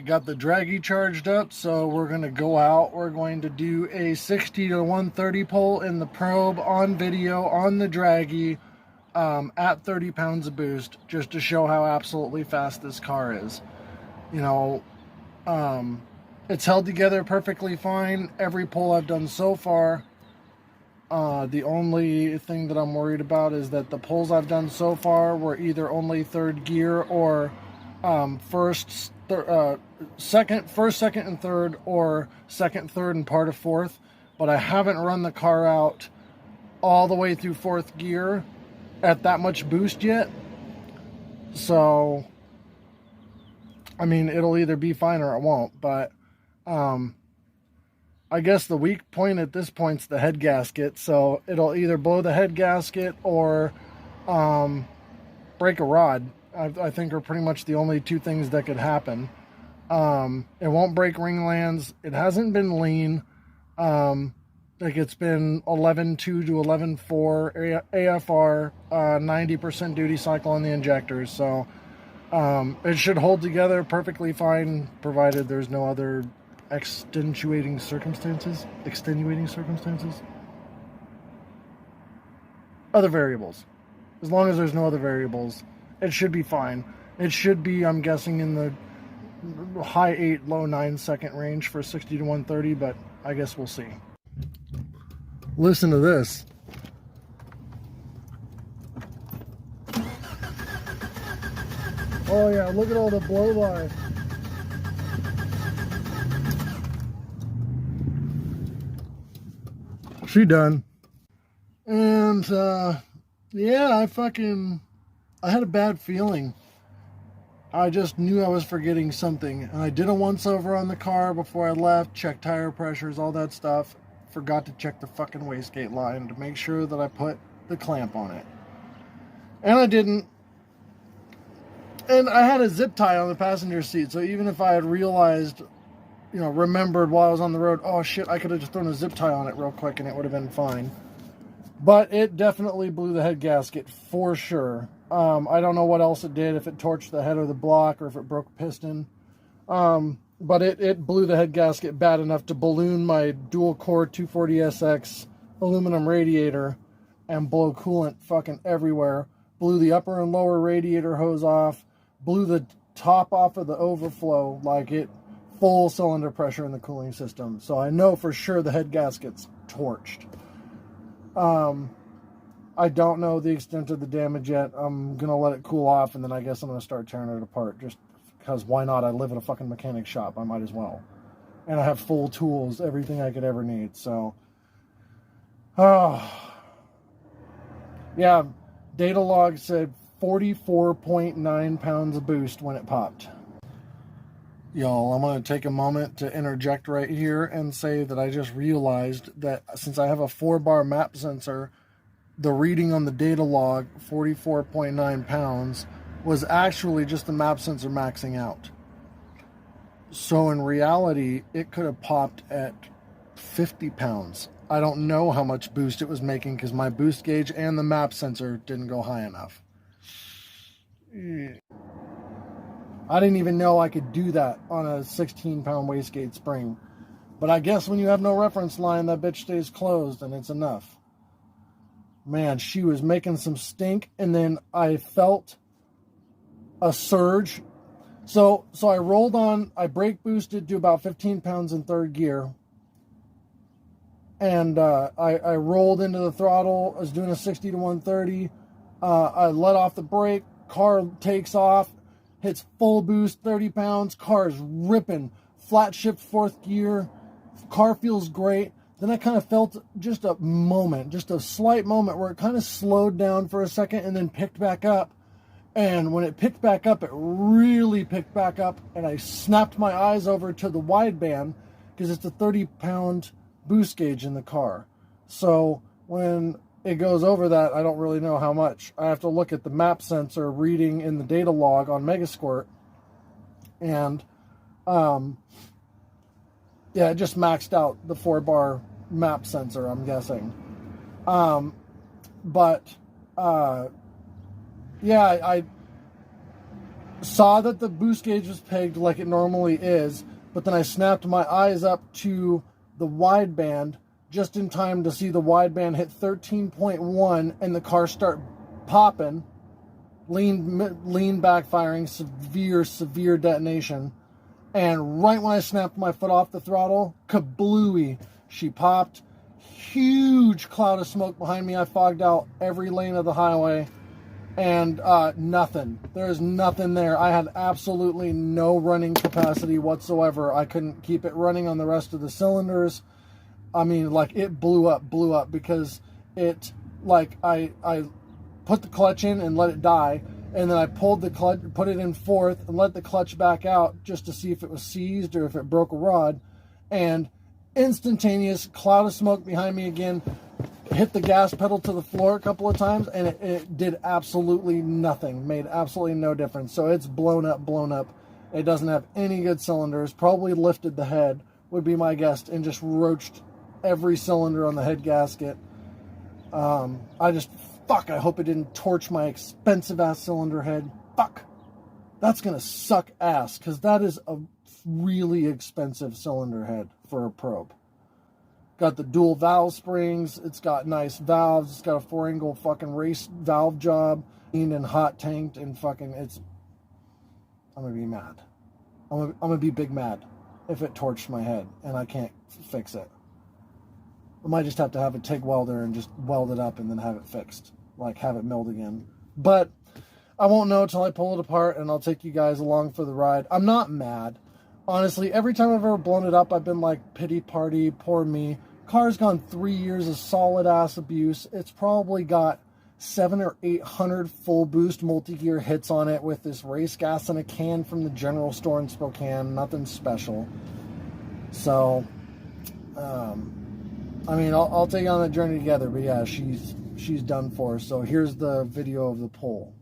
Alright, got the draggy charged up, so we're going to go out. We're going to do a 60 to 130 pull in the probe on video on the draggy at 30 pounds of boost, just to show how absolutely fast this car is. You know, it's held together perfectly fine. Every pull I've done so far. The only thing that I'm worried about is that the pulls I've done so far were either only third gear or first, second, and third, or second, third, and part of fourth. But I haven't run the car out all the way through fourth gear at that much boost yet. So, I mean, it'll either be fine or it won't. But I guess the weak point at this point is the head gasket. So it'll either blow the head gasket or break a rod. I think are pretty much the only two things that could happen. It won't break ringlands. It hasn't been lean. Like it's been 11.2 to 11.4 AFR, 90% duty cycle on the injectors. So it should hold together perfectly fine, provided there's no other extenuating circumstances. Other variables. As long as there's no other variables, it should be fine. It should be, I'm guessing, in the high 8, low 9 second range for 60 to 130, but I guess we'll see. Listen to this. Oh yeah, look at all the blow by. She done. And yeah, I had a bad feeling. I just knew I was forgetting something. And I did a once over on the car before I left, checked tire pressures, all that stuff. Forgot to check the fucking wastegate line to make sure that I put the clamp on it. And I didn't. And I had a zip tie on the passenger seat, so even if I had realized, you know, remembered while I was on the road, oh shit, I could have just thrown a zip tie on it real quick and it would have been fine. But it definitely blew the head gasket for sure. I don't know what else it did, if it torched the head of the block or if it broke a piston. But it blew the head gasket bad enough to balloon my dual core 240SX aluminum radiator and blow coolant fucking everywhere. Blew the upper and lower radiator hose off. Blew the top off of the overflow, like it full cylinder pressure in the cooling system. So I know for sure the head gasket's torched. I don't know the extent of the damage yet. I'm going to let it cool off, and then I guess I'm going to start tearing it apart. Just because why not? I live in a fucking mechanic shop. I might as well. And I have full tools, everything I could ever need. So, yeah, data log said 44.9 pounds of boost when it popped. Y'all, I'm going to take a moment to interject right here and say that I just realized that since I have a 4-bar map sensor, the reading on the data log, 44.9 pounds, was actually just the map sensor maxing out. So in reality, it could have popped at 50 pounds. I don't know how much boost it was making because my boost gauge and the map sensor didn't go high enough. I didn't even know I could do that on a 16-pound wastegate spring. But I guess when you have no reference line, that bitch stays closed and it's enough. Man, she was making some stink, and then I felt a surge. So I rolled on, I brake boosted to about 15 pounds in third gear. And I rolled into the throttle. I was doing a 60 to 130. I let off the brake. Car takes off. Hits full boost, 30 pounds. Car is ripping. Flat shift fourth gear. Car feels great. Then I kind of felt just a moment, just a slight moment where it kind of slowed down for a second and then picked back up. And when it picked back up, it really picked back up. And I snapped my eyes over to the wideband because it's a 30-pound boost gauge in the car. So when it goes over that, I don't really know how much. I have to look at the map sensor reading in the data log on Megasquirt. And, yeah, it just maxed out the 4-bar map sensor, I'm guessing. Yeah, saw that the boost gauge was pegged like it normally is, but then I snapped my eyes up to the wideband just in time to see the wideband hit 13.1 and the car start popping, lean backfiring, severe detonation. And right when I snapped my foot off the throttle, kablooey, she popped. Huge cloud of smoke behind me. I fogged out every lane of the highway. And nothing. There's nothing there. I had absolutely no running capacity whatsoever. I couldn't keep it running on the rest of the cylinders. I mean, like, it blew up because it, like, I put the clutch in and let it die, and then I pulled the clutch, put it in fourth, and let the clutch back out just to see if it was seized or if it broke a rod, and instantaneous cloud of smoke behind me again. Hit the gas pedal to the floor a couple of times, and it did absolutely nothing. Made absolutely no difference. So it's blown up. It doesn't have any good cylinders. Probably lifted the head, would be my guess, and just roached every cylinder on the head gasket. I hope it didn't torch my expensive ass cylinder head. Fuck. That's gonna suck ass, because that is a really expensive cylinder head for a probe. Got the dual valve springs. It's got nice valves. It's got a 4-angle fucking race valve job. And hot tanked and fucking, I'm gonna be mad. I'm gonna be big mad if it torched my head and I can't fix it. I might just have to have a TIG welder and just weld it up and then have it fixed. Like, have it milled again. But I won't know until I pull it apart, and I'll take you guys along for the ride. I'm not mad. Honestly, every time I've ever blown it up, I've been like, pity party, poor me. Car's gone 3 years of solid ass abuse. It's probably got 700 or 800 full boost multi-gear hits on it with this race gas in a can from the general store in Spokane. Nothing special. So, I mean, I'll take you on that journey together. But yeah, she's done for. So here's the video of the pull.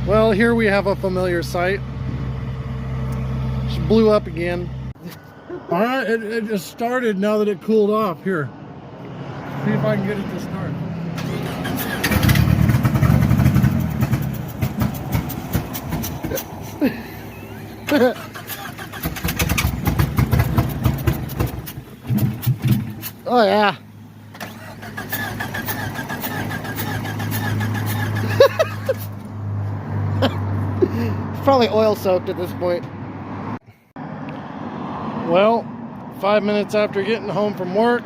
Well, here we have a familiar sight. She blew up again. All right, it just started now that it cooled off. Here, see if I can get it to start. Oh yeah. Probably oil soaked at this point. Well, 5 minutes after getting home from work,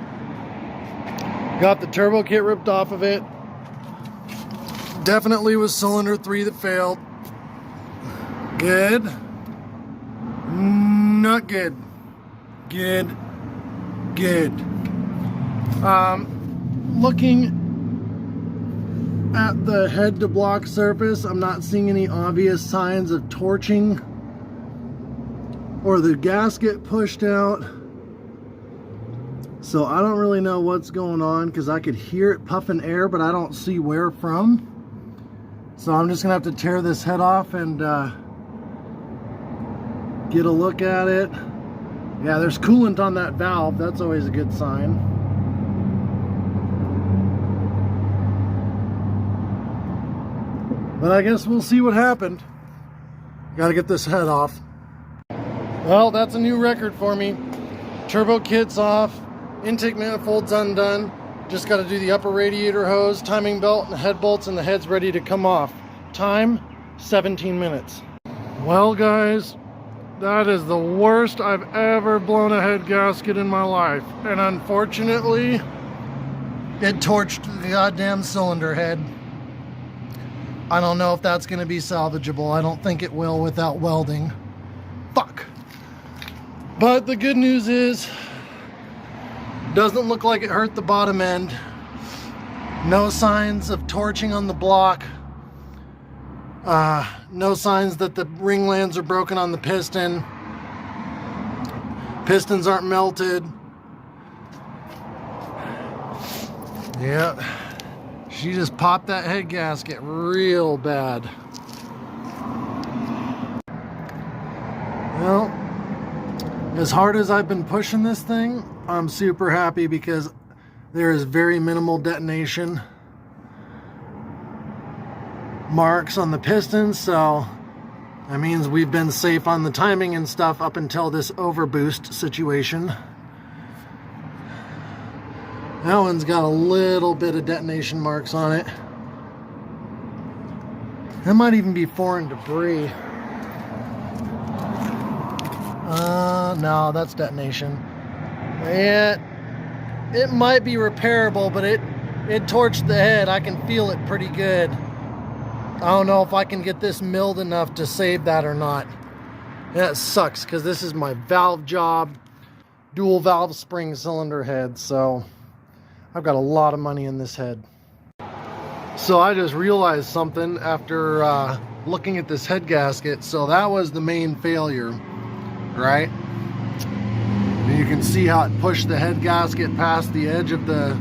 got the turbo kit ripped off of it. Definitely was cylinder 3 that failed. Good. Not good. Good. Looking at the head to block surface, I'm not seeing any obvious signs of torching or the gasket pushed out. So I don't really know what's going on, because I could hear it puffing air, but I don't see where from. So I'm just gonna have to tear this head off and get a look at it. Yeah, there's coolant on that valve. That's always a good sign. But I guess we'll see what happened. Gotta get this head off. Well, that's a new record for me. Turbo kit's off, intake manifold's undone. Just gotta do the upper radiator hose, timing belt, and the head bolts, and the head's ready to come off. Time, 17 minutes. Well, guys, that is the worst I've ever blown a head gasket in my life. And unfortunately, it torched the goddamn cylinder head. I don't know if that's going to be salvageable. I don't think it will without welding. Fuck. But the good news is, doesn't look like it hurt the bottom end. No signs of torching on the block. No signs that the ring lands are broken on the piston. Pistons aren't melted. Yeah. She just popped that head gasket real bad. Well, as hard as I've been pushing this thing, I'm super happy because there is very minimal detonation marks on the piston, so that means we've been safe on the timing and stuff up until this overboost situation. That one's got a little bit of detonation marks on it. That might even be foreign debris. No, that's detonation. It might be repairable, but it torched the head. I can feel it pretty good. I don't know if I can get this milled enough to save that or not. That sucks because this is my valve job, dual valve spring cylinder head, so I've got a lot of money in this head. So I just realized something after looking at this head gasket. So that was the main failure, right? And you can see how it pushed the head gasket past the edge of the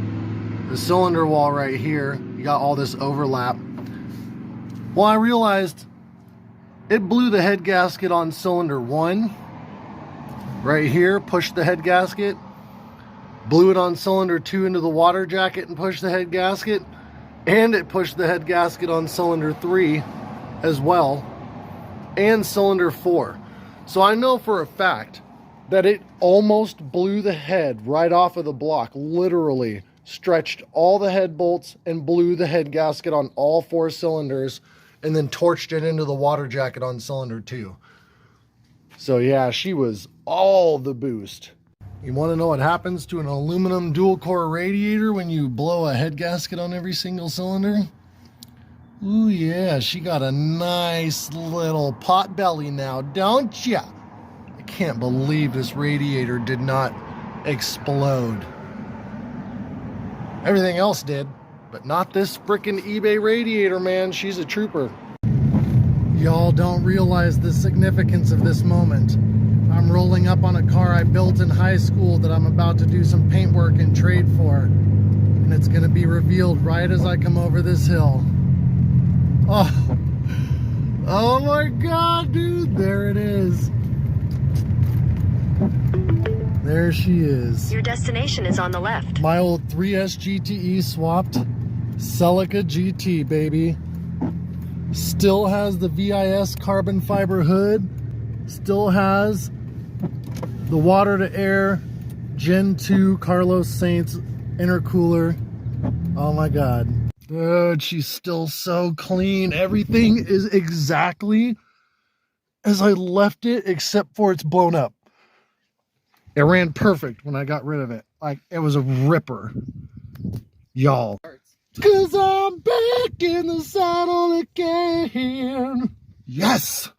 cylinder wall right here. You got all this overlap. Well, I realized it blew the head gasket on cylinder 1 right here, pushed the head gasket, blew it on cylinder 2 into the water jacket and pushed the head gasket, and it pushed the head gasket on cylinder 3 as well, and cylinder 4. So I know for a fact that it almost blew the head right off of the block, literally stretched all the head bolts and blew the head gasket on all 4 cylinders, and then torched it into the water jacket on cylinder 2. So yeah, she was all the boost. You want to know what happens to an aluminum dual core radiator when you blow a head gasket on every single cylinder? Ooh yeah, she got a nice little pot belly now, don't ya? I can't believe this radiator did not explode. Everything else did, but not this frickin' eBay radiator, man. She's a trooper. Y'all don't realize the significance of this moment. I'm rolling up on a car I built in high school that I'm about to do some paint work and trade for. And it's gonna be revealed right as I come over this hill. Oh my God, dude, there it is. There she is. Your destination is on the left. My old 3S GTE swapped Celica GT, baby. Still has the VIS carbon fiber hood. Still has the water to air Gen 2 Carlos Sainz intercooler. Oh my God. Dude, she's still so clean. Everything is exactly as I left it, except for it's blown up. It ran perfect when I got rid of it. Like, it was a ripper. Y'all. 'Cause I'm back in the saddle again. Yes!